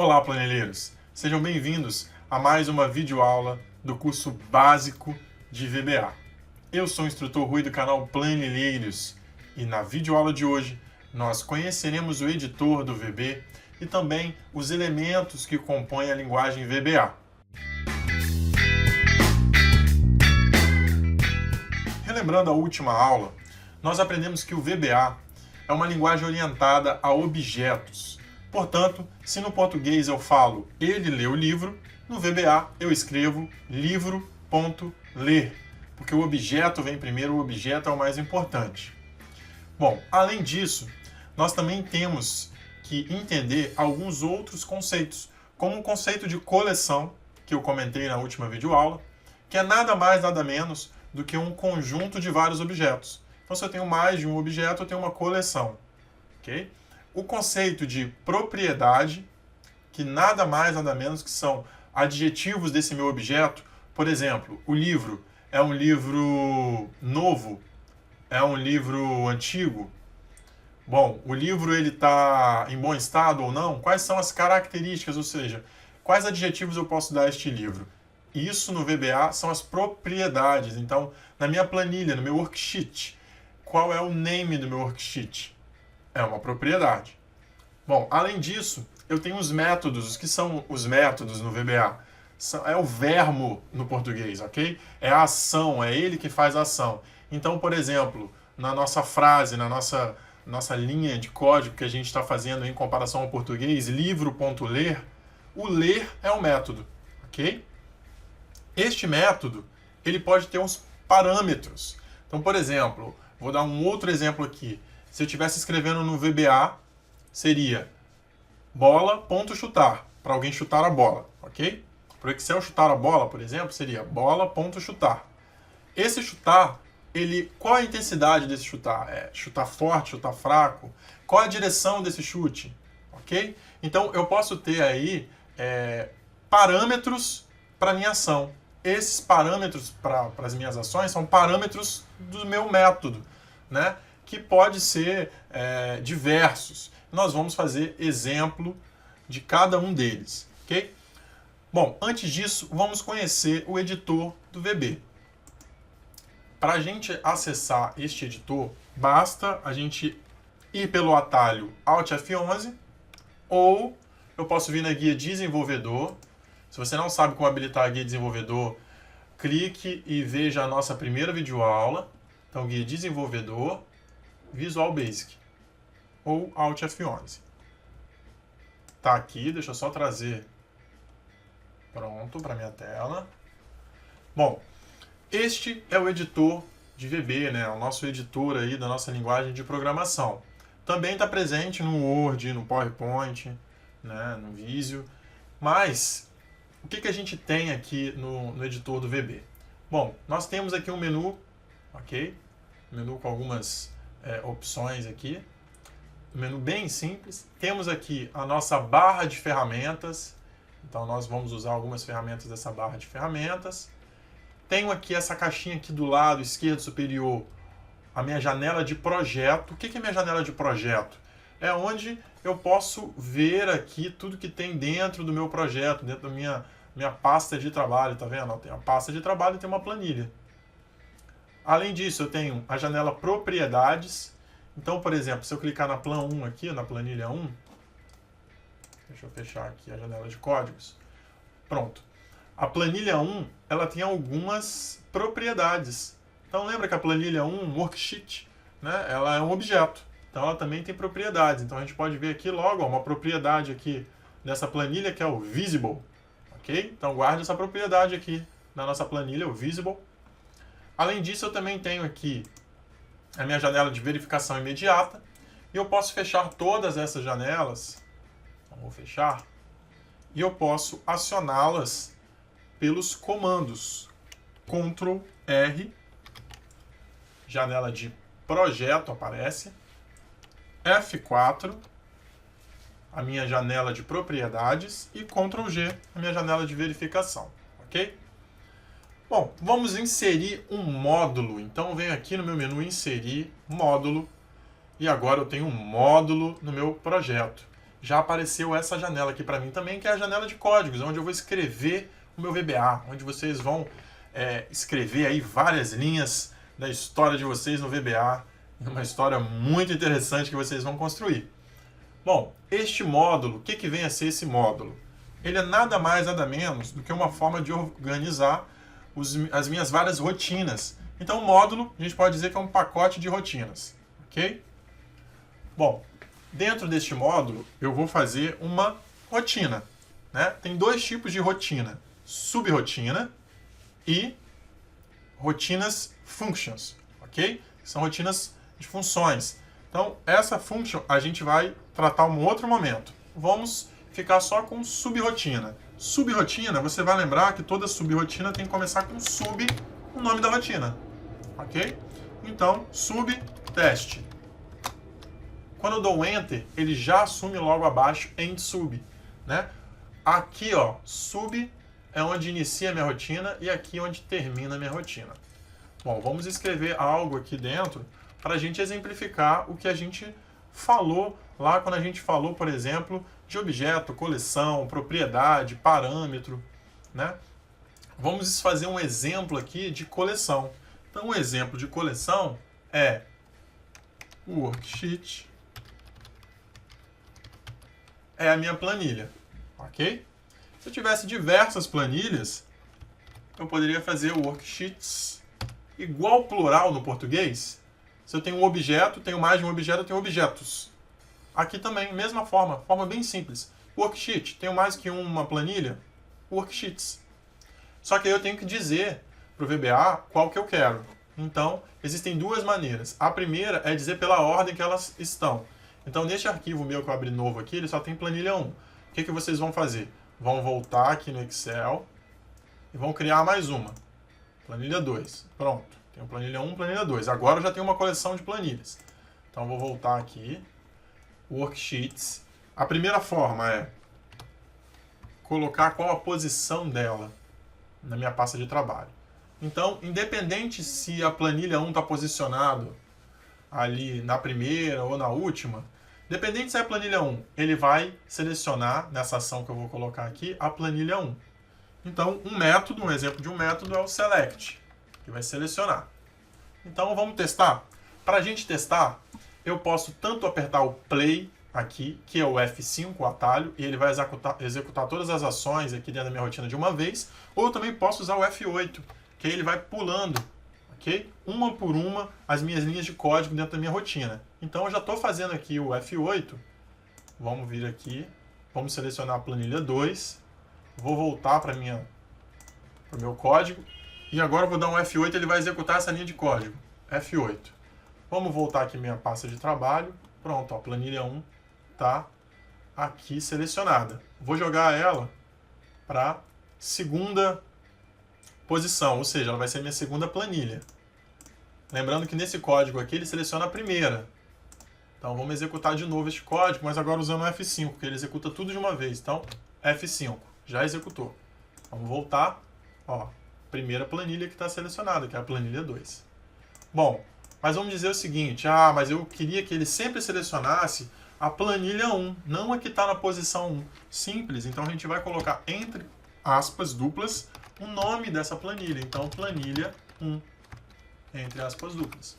Olá, planilheiros! Sejam bem-vindos a mais uma videoaula do curso básico de VBA. Eu sou o instrutor Rui do canal Planilheiros e na videoaula de hoje nós conheceremos o editor do VB e também os elementos que compõem a linguagem VBA. Relembrando a última aula, nós aprendemos que o VBA é uma linguagem orientada a objetos. Portanto, se no português eu falo ele lê o livro, no VBA eu escrevo livro.ler, porque o objeto vem primeiro, o objeto é o mais importante. Bom, além disso, nós também temos que entender alguns outros conceitos, como o conceito de coleção, que eu comentei na última videoaula, que é nada mais, nada menos do que um conjunto de vários objetos. Então, se eu tenho mais de um objeto, eu tenho uma coleção. Ok? O conceito de propriedade, que nada mais, nada menos que são adjetivos desse meu objeto. Por exemplo, o livro é um livro novo? É um livro antigo? Bom, o livro ele está em bom estado ou não? Quais são as características, ou seja, quais adjetivos eu posso dar a este livro? Isso no VBA são as propriedades. Então, na minha planilha, no meu worksheet, qual é o name do meu worksheet? É uma propriedade. Bom, além disso, eu tenho os métodos. O que são os métodos no VBA? É o verbo no português, ok? É a ação, é ele que faz a ação. Então, por exemplo, na nossa frase, na nossa linha de código que a gente está fazendo em comparação ao português, livro.ler, o ler é um método, ok? Este método, ele pode ter uns parâmetros. Então, por exemplo, vou dar um outro exemplo aqui. Se eu estivesse escrevendo no VBA, seria bola.chutar, para alguém chutar a bola, ok? Para o Excel chutar a bola, por exemplo, seria bola.chutar. Esse chutar, qual a intensidade desse chutar? É chutar forte, chutar fraco? Qual a direção desse chute? Ok? Então, eu posso ter aí parâmetros para a minha ação. Esses parâmetros para as minhas ações são parâmetros do meu método, né? Que pode ser diversos. Nós vamos fazer exemplo de cada um deles, ok? Bom, antes disso, vamos conhecer o editor do VB. Para a gente acessar este editor, basta a gente ir pelo atalho Alt F11 ou eu posso vir na guia Desenvolvedor. Se você não sabe como habilitar a guia Desenvolvedor, clique e veja a nossa primeira videoaula. Então, guia Desenvolvedor, Visual Basic ou Alt F11. Tá aqui, deixa eu só trazer pronto para minha tela. Bom, este é o editor de VB, né? O nosso editor aí da nossa linguagem de programação. Também está presente no Word, no PowerPoint, né? No Visio. Mas o que a gente tem aqui no editor do VB? Bom, nós temos aqui um menu, ok? Menu com algumas opções aqui. Um menu bem simples. Temos aqui a nossa barra de ferramentas. Então, nós vamos usar algumas ferramentas dessa barra de ferramentas. Tenho aqui essa caixinha aqui do lado esquerdo superior, a minha janela de projeto. O que é minha janela de projeto? É onde eu posso ver aqui tudo que tem dentro do meu projeto, dentro da minha pasta de trabalho, tá vendo? Tem a pasta de trabalho e tem uma planilha. Além disso, eu tenho a janela propriedades. Então, por exemplo, se eu clicar na plan 1 aqui, na planilha 1, deixa eu fechar aqui a janela de códigos. Pronto. A planilha 1, ela tem algumas propriedades. Então, lembra que a planilha 1, worksheet, né, ela é um objeto. Então, ela também tem propriedades. Então, a gente pode ver aqui logo uma propriedade aqui dessa planilha, que é o visible. Ok? Então, guarde essa propriedade aqui na nossa planilha, o visible. Além disso, eu também tenho aqui a minha janela de verificação imediata. E eu posso fechar todas essas janelas. Então, vou fechar. E eu posso acioná-las pelos comandos. Ctrl R. Janela de projeto aparece. F4. A minha janela de propriedades. E Ctrl G. A minha janela de verificação. Ok? Bom, vamos inserir um módulo. Então, eu venho aqui no meu menu Inserir, Módulo. E agora eu tenho um módulo no meu projeto. já apareceu essa janela aqui para mim também, que é a janela de códigos, onde eu vou escrever o meu VBA, onde vocês vão escrever aí várias linhas da história de vocês no VBA, uma história muito interessante que vocês vão construir. Bom, este módulo, o que vem a ser esse módulo? Ele é nada mais, nada menos do que uma forma de organizar as minhas várias rotinas. Então, o módulo, a gente pode dizer que é um pacote de rotinas, ok? Bom, dentro deste módulo, eu vou fazer uma rotina, né? Tem dois tipos de rotina, subrotina e rotinas functions, ok? São rotinas de funções. Então, essa function a gente vai tratar em um outro momento. Vamos ficar só com subrotina. Subrotina, você vai lembrar que toda subrotina tem que começar com sub, o nome da rotina, ok? Então, subteste. Quando eu dou um Enter, ele já assume logo abaixo end sub, né? Aqui, ó, sub é onde inicia a minha rotina e aqui é onde termina a minha rotina. Bom, vamos escrever algo aqui dentro para a gente exemplificar o que a gente falou lá quando a gente falou, por exemplo, de objeto, coleção, propriedade, parâmetro, né? Vamos fazer um exemplo aqui de coleção. Então, um exemplo de coleção é o worksheet, é a minha planilha, ok? Se eu tivesse diversas planilhas, eu poderia fazer o worksheets igual plural no português. Se eu tenho um objeto, tenho mais de um objeto, eu tenho objetos. Aqui também, mesma forma bem simples. Worksheet, tenho mais que uma planilha? Worksheets. Só que aí eu tenho que dizer para o VBA qual que eu quero. Então, existem duas maneiras. A primeira é dizer pela ordem que elas estão. Então, neste arquivo meu que eu abri novo aqui, ele só tem planilha 1. O que vocês vão fazer? Vão voltar aqui no Excel e vão criar mais uma. Planilha 2. Pronto. Tenho planilha 1, planilha 2. Agora eu já tenho uma coleção de planilhas. Então, eu vou voltar aqui. Worksheets. A primeira forma é colocar qual a posição dela na minha pasta de trabalho. Então, independente se a planilha 1 está posicionado ali na primeira ou na última, independente se é a planilha 1, ele vai selecionar, nessa ação que eu vou colocar aqui, a planilha 1. Então, um exemplo de um método é o select, que vai selecionar. Então, vamos testar? Para a gente testar, eu posso tanto apertar o play aqui, que é o F5, o atalho, e ele vai executar todas as ações aqui dentro da minha rotina de uma vez, ou eu também posso usar o F8, que aí ele vai pulando, ok? Uma por uma, as minhas linhas de código dentro da minha rotina. Então, eu já estou fazendo aqui o F8, vamos vir aqui, vamos selecionar a planilha 2, vou voltar para o meu código, e agora eu vou dar um F8, ele vai executar essa linha de código, F8. Vamos voltar aqui minha pasta de trabalho. Pronto, a planilha 1 está aqui selecionada. Vou jogar ela para segunda posição, ou seja, ela vai ser minha segunda planilha. Lembrando que nesse código aqui ele seleciona a primeira. Então vamos executar de novo este código, mas agora usando o F5, porque ele executa tudo de uma vez. Então, F5, já executou. Vamos voltar, ó, primeira planilha que está selecionada, que é a planilha 2. Bom, mas vamos dizer o seguinte, mas eu queria que ele sempre selecionasse a planilha 1, não a que está na posição 1. Simples, então a gente vai colocar entre aspas duplas o nome dessa planilha. Então, planilha 1, entre aspas duplas.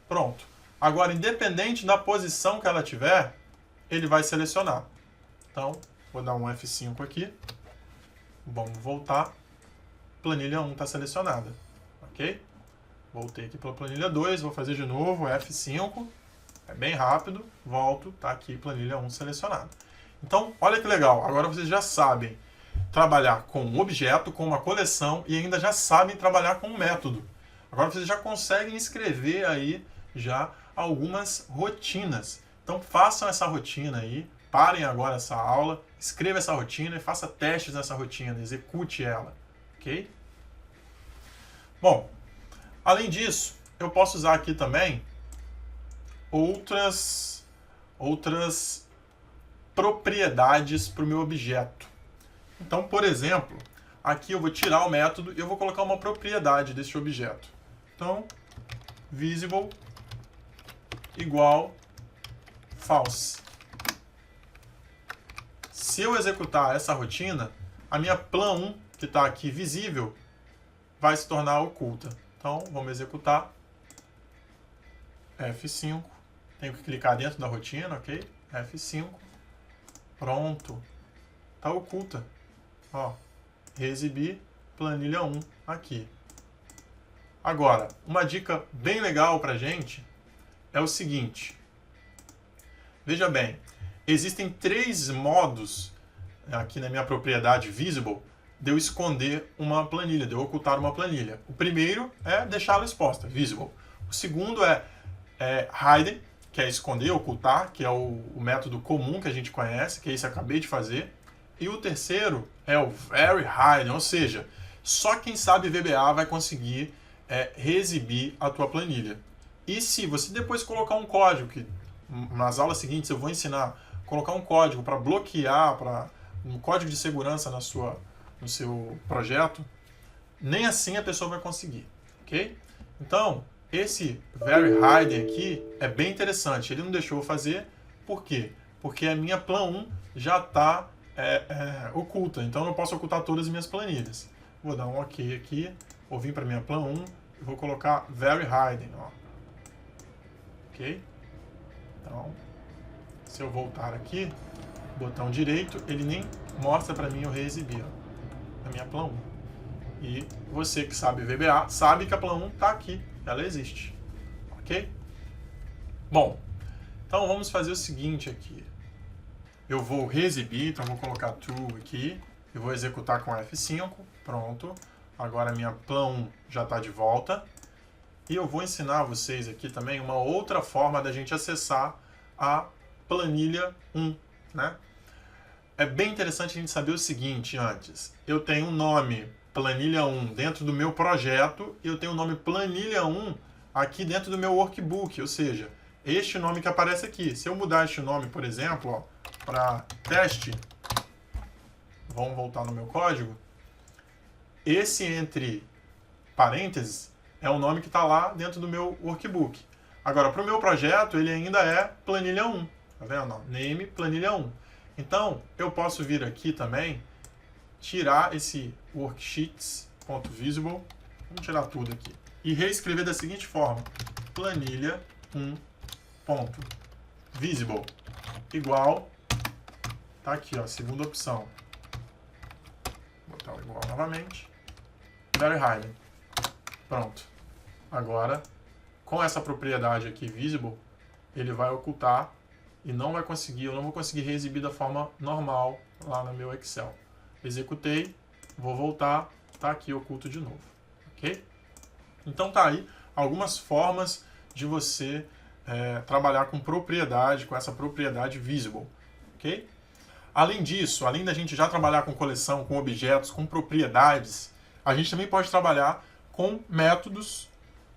Pronto. Agora, independente da posição que ela tiver, ele vai selecionar. Então, vou dar um F5 aqui. Vamos voltar. Planilha 1 está selecionada. Ok? Voltei aqui para a planilha 2, vou fazer de novo, F5, é bem rápido, volto, está aqui planilha 1 selecionada. Então, olha que legal, agora vocês já sabem trabalhar com um objeto, com uma coleção e ainda já sabem trabalhar com um método. Agora vocês já conseguem escrever aí já algumas rotinas. Então, façam essa rotina aí, parem agora essa aula, escreva essa rotina e faça testes nessa rotina, execute ela, ok? Bom, além disso, eu posso usar aqui também outras propriedades para o meu objeto. Então, por exemplo, aqui eu vou tirar o método e eu vou colocar uma propriedade desse objeto. Então, visible igual false. se eu executar essa rotina, a minha plan 1, que está aqui visível, vai se tornar oculta. Então, vamos executar. F5. Tenho que clicar dentro da rotina, ok? F5. Pronto. Está oculta. Ó, reexibir planilha 1 aqui. Agora, uma dica bem legal para a gente é o seguinte. Veja bem, existem 3 modos aqui na minha propriedade Visible de eu esconder uma planilha, de eu ocultar uma planilha. O primeiro é deixá-la exposta, Visible. O segundo é Hidden, que é esconder, ocultar, que é o método comum que a gente conhece, que é esse que eu acabei de fazer. E o terceiro é o Very Hidden, ou seja, só quem sabe VBA vai conseguir reexibir a tua planilha. E se você depois colocar um código, que nas aulas seguintes eu vou ensinar a colocar um código para bloquear, um código de segurança no seu projeto, nem assim a pessoa vai conseguir, ok? Então, esse Very Hidden aqui é bem interessante. Ele não deixou eu fazer, por quê? Porque a minha plan 1 já está oculta, então eu não posso ocultar todas as minhas planilhas. Vou dar um OK aqui, vou vir para minha plan 1 e vou colocar Very Hidden, ó. Ok? Então, se eu voltar aqui, botão direito, ele nem mostra para mim eu reexibir, ó, a minha plan 1. E você que sabe VBA, sabe que a plan 1 está aqui, ela existe. Ok? Bom, então vamos fazer o seguinte aqui. Eu vou reexibir, então vou colocar true aqui, e vou executar com F5, pronto. Agora a minha plan 1 já está de volta. E eu vou ensinar a vocês aqui também uma outra forma da gente acessar a planilha 1, né? É bem interessante a gente saber o seguinte antes. Eu tenho um nome planilha 1 dentro do meu projeto e eu tenho o nome planilha 1 aqui dentro do meu workbook, ou seja, este nome que aparece aqui. Se eu mudar este nome, por exemplo, para teste, vamos voltar no meu código, esse entre parênteses é o nome que está lá dentro do meu workbook. Agora, para o meu projeto, ele ainda é planilha 1. Tá vendo? Name planilha 1. Então, eu posso vir aqui também, tirar esse worksheets.visible, vamos tirar tudo aqui, e reescrever da seguinte forma, planilha 1.visible igual, tá aqui, ó, segunda opção. Vou botar o igual novamente, Very Hidden. Pronto. Agora, com essa propriedade aqui, visible, ele vai ocultar e não vai conseguir, eu não vou conseguir reexibir da forma normal lá no meu Excel. Executei, vou voltar, tá aqui oculto de novo, ok? Então tá aí algumas formas de você trabalhar com propriedade, com essa propriedade visible, ok? Além disso, além da gente já trabalhar com coleção, com objetos, com propriedades, a gente também pode trabalhar com métodos,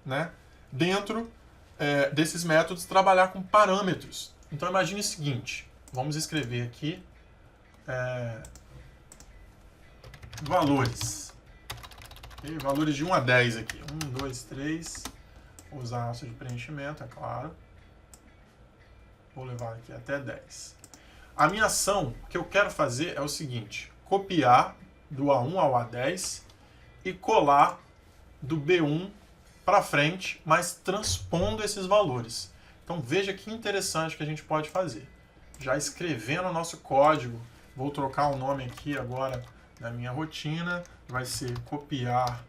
né? Dentro desses métodos, trabalhar com parâmetros. Então imagine o seguinte, vamos escrever aqui valores. Okay? Valores de 1 a 10 aqui. 1, 2, 3. Vou usar a alça de preenchimento, é claro. Vou levar aqui até 10. A minha ação que eu quero fazer é o seguinte, copiar do A1 ao A10 e colar do B1 para frente, mas transpondo esses valores. Então veja que interessante que a gente pode fazer. Já escrevendo o nosso código, vou trocar o nome aqui agora da minha rotina, vai ser copiar,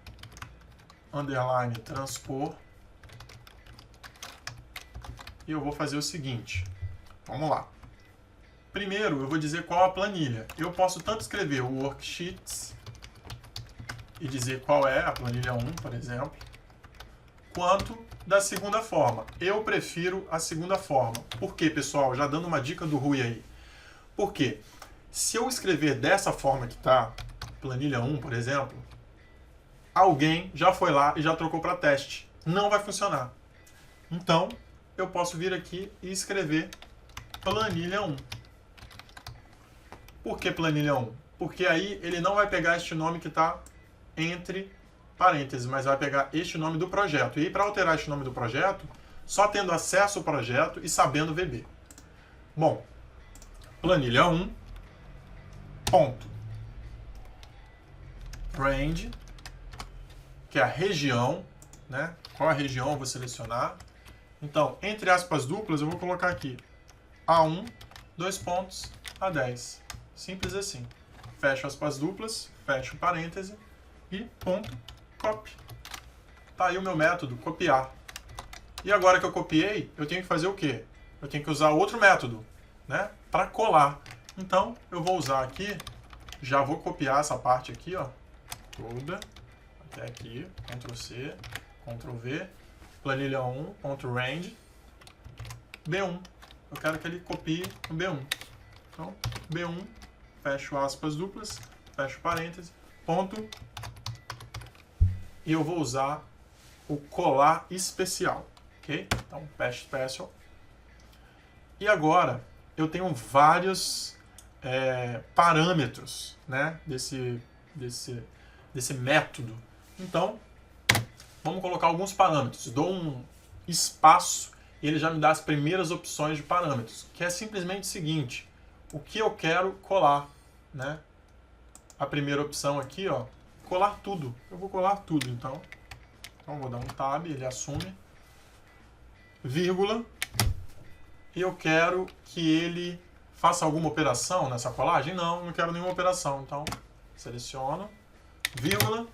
underline, transpor. E eu vou fazer o seguinte, vamos lá. Primeiro eu vou dizer qual a planilha. Eu posso tanto escrever o worksheets e dizer qual é a planilha 1, por exemplo, quanto da segunda forma. Eu prefiro a segunda forma. Por quê, pessoal? Já dando uma dica do Rui aí. Por quê? Se eu escrever dessa forma que está, planilha 1, por exemplo, alguém já foi lá e já trocou para teste. Não vai funcionar. Então, eu posso vir aqui e escrever planilha 1. Por que planilha 1? Porque aí ele não vai pegar este nome que está entre parênteses, mas vai pegar este nome do projeto. E para alterar este nome do projeto, só tendo acesso ao projeto e sabendo VB. Bom, planilha 1, ponto range, que é a região, né? Qual a região eu vou selecionar? Então, entre aspas duplas, eu vou colocar aqui A1, 2 pontos, A10. Simples assim. Fecho aspas duplas, fecho parêntese e ponto copy. Tá aí o meu método, copiar. E agora que eu copiei, eu tenho que fazer o quê? Eu tenho que usar outro método, né? Para colar. Então, eu vou usar aqui, já vou copiar essa parte aqui, ó, toda, até aqui, Ctrl C, Ctrl V, planilha 1, ponto range, B1. Eu quero que ele copie no B1. Então, B1, fecho aspas duplas, fecho parêntese, ponto, e eu vou usar o colar especial, ok? Então, paste special. E agora, eu tenho vários parâmetros, né, desse método. Então, vamos colocar alguns parâmetros. Dou um espaço e ele já me dá as primeiras opções de parâmetros, que é simplesmente o seguinte: o que eu quero colar, né? A primeira opção aqui, ó, colar tudo. Eu vou colar tudo, então vou dar um tab, ele assume, vírgula, e eu quero que ele faça alguma operação nessa colagem? Não quero nenhuma operação, então seleciono, vírgula,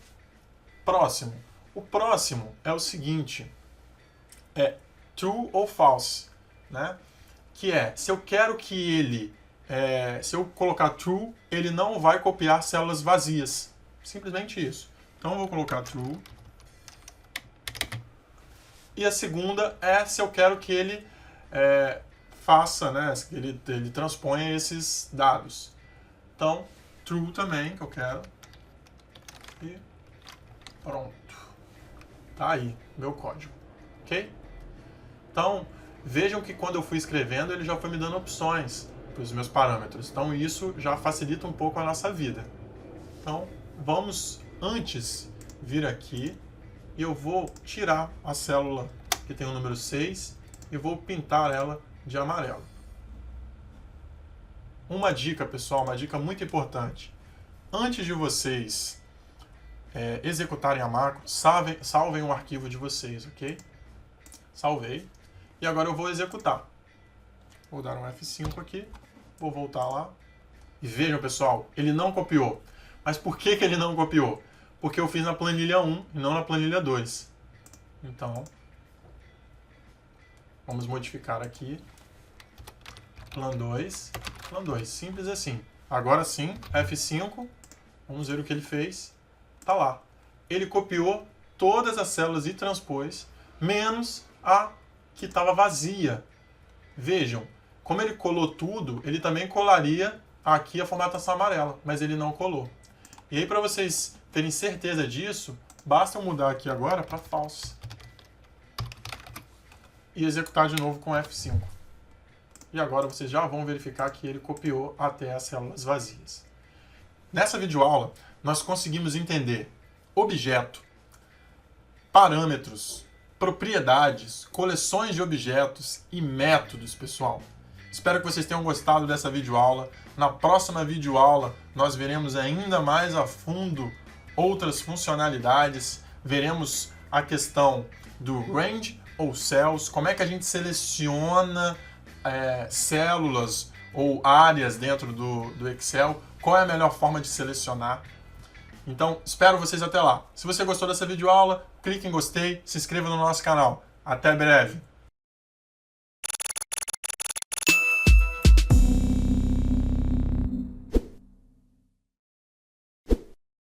próximo. O próximo é o seguinte, é true ou false, né? Que é, se eu quero que ele, se eu colocar true, ele não vai copiar células vazias. Simplesmente isso. Então eu vou colocar true. E a segunda é se eu quero que ele faça, né, que ele transponha esses dados. Então, true também, que eu quero. E pronto. Tá aí, meu código. Ok? Então, vejam que quando eu fui escrevendo, ele já foi me dando opções para os meus parâmetros. Então, isso já facilita um pouco a nossa vida. Então, vamos antes vir aqui e eu vou tirar a célula que tem o número 6 e vou pintar ela de amarelo. Uma dica, pessoal, uma dica muito importante. Antes de vocês executarem a macro, salvem o arquivo de vocês, ok? Salvei. E agora eu vou executar. Vou dar um F5 aqui, vou voltar lá. E vejam, pessoal, ele não copiou. Mas por que ele não copiou? Porque eu fiz na planilha 1 e não na planilha 2. Então, vamos modificar aqui. Plan 2, simples assim. Agora sim, F5, vamos ver o que ele fez. Tá lá. Ele copiou todas as células e transpôs, menos a que estava vazia. Vejam, como ele colou tudo, ele também colaria aqui a formatação amarela, mas ele não colou. E aí, para vocês terem certeza disso, basta eu mudar aqui agora para false. E executar de novo com F5. E agora vocês já vão verificar que ele copiou até as células vazias. Nessa videoaula, nós conseguimos entender objeto, parâmetros, propriedades, coleções de objetos e métodos, pessoal. Espero que vocês tenham gostado dessa videoaula. Na próxima videoaula, nós veremos ainda mais a fundo outras funcionalidades. Veremos a questão do range ou cells, como é que a gente seleciona células ou áreas dentro do Excel, qual é a melhor forma de selecionar. Então, espero vocês até lá. Se você gostou dessa videoaula, clique em gostei, se inscreva no nosso canal. Até breve!